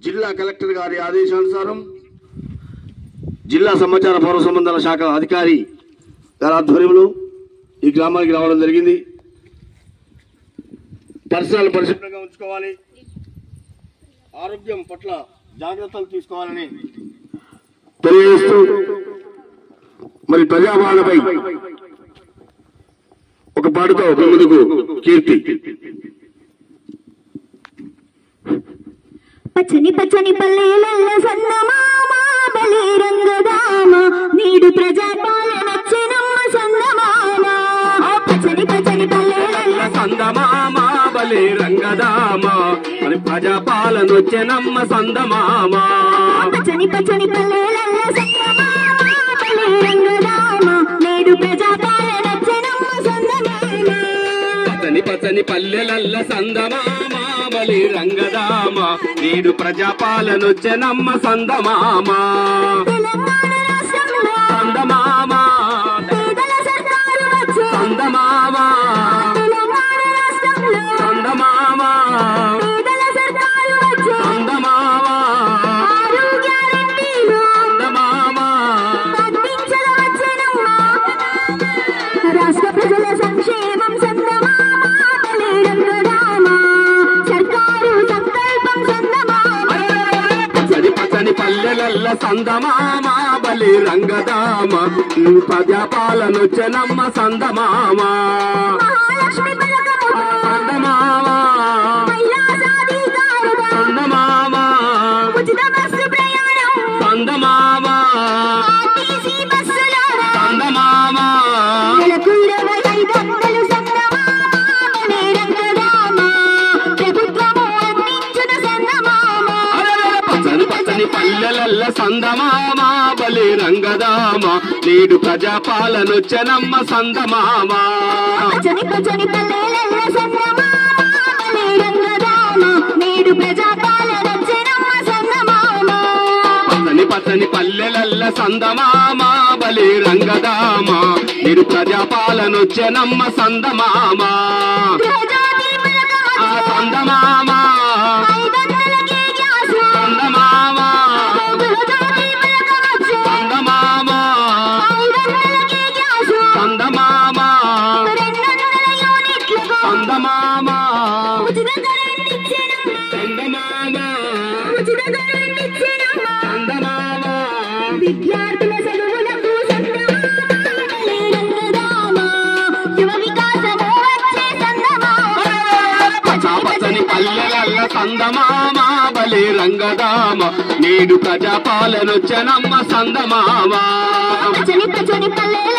జిల్లా కలెక్టర్ గారి ఆదేశానుసారం జిల్లా సమాచార పౌర సంబంధాల శాఖ అధికారి గారి ఆధ్వర్యంలో ఈ గ్రామానికి రావడం జరిగింది. పరిసరాలు పరిశుభ్రంగా ఉంచుకోవాలి, ఆరోగ్యం పట్ల జాగ్రత్తలు తీసుకోవాలని తెలియజేస్తూ మరి ప్రజాపాలనపై ఒక పాటతో ముందుకు కీర్తి. పచ్చని పచ్చని పల్లెలల్ల సందమామ బలి రంగదామ నీడు ప్రజాపాలనొచ్చెనమ్మ సందమామ. పచ్చని పచ్చని పల్లెలల్ల సందమామ బలి రంగదామ మరి ప్రజాపాలనొచ్చెనమ్మ సందమామ. పచ్చని పచ్చని పల్లెలల్ల సందమామ బలి రంగదామ నీడు ప్రజాపాలనొచ్చెనమ్మ సందమామ. పచ్చని పచ్చని పల్లెలల్ల సందమామ బలి రంగదామ నీడు ప్రజాపాలనొచ్చెనమ్మ సందమామ. తెలంగాణ రాష్ట్రంలో సందమామ పేదల సర్కారు వచ్చే సందమామ తెలంగాణ రాష్ట్రంలో సందమామ పేదల సర్కారు వచ్చే సందమామ ఆరు గ్యారెంటీలు సందమామ అందించల వచ్చెనమ్మ. రాష్ట్ర ప్రజల సంక్షేమం సందమామ బలి రంగదామ సర్కారు సంకల్పం సందమామ. పచ్చని పచ్చని పల్లెలల్ల సందమామ బలి రంగదామ నువ్వు ప్రజాపాలనొచ్చెనమ్మ సందమామ. మహాలక్ష్మి పథకముతో సందమామ మహిళా సాధికారత సందమామ ఉచిత బస్సు ప్రయాణం సందమామ ఆర్టీసీ బస్సులోన సందమామ నెలకు 2500 సందమామ బలి రంగదామ ప్రభుత్వము అందించును సందమామ. పచ్చని పచ్చని పల్లెలల్ల సందమామ బలి రంగదామ నీడు ప్రజాపాలనొచ్చెనమ్మ సందమామ. పచ్చని పచ్చని పల్లెలల్ల సందమామ బలి రంగదామ నేడు ప్రజాపాలనొచ్చెనమ్మ సందమామ. పచ్చని పచ్చని పల్లెలల్ల సందమామ బలి రంగదామ నీడు ప్రజాపాలనొచ్చెనమ్మ సందమామ. గృహజ్యోతి పథకం ఆ సందమామ 500కే గ్యాసు సందమామ గృహజ్యోతి పథకం వచ్చే సందమామ 500కే గ్యాసు సందమామ 200 యూనిట్లకు సందమామ ఉచిత కరెంట్ ఇచ్చెనమ్మ. సందమామ ఉచిత కరెంట్ ఇచ్చెనమ్మ. సందమామ విద్యార్థుల చదువులకు సందమామ బలి రంగదామ యువ వికాసము వచ్చే సందమామ. పచ్చని పల్లెలల్ల సందమామ బలి రంగదామ నీడు ప్రజాపాలనొచ్చెనమ్మ సందమామ. పచ్చని పచ్చని పల్లెల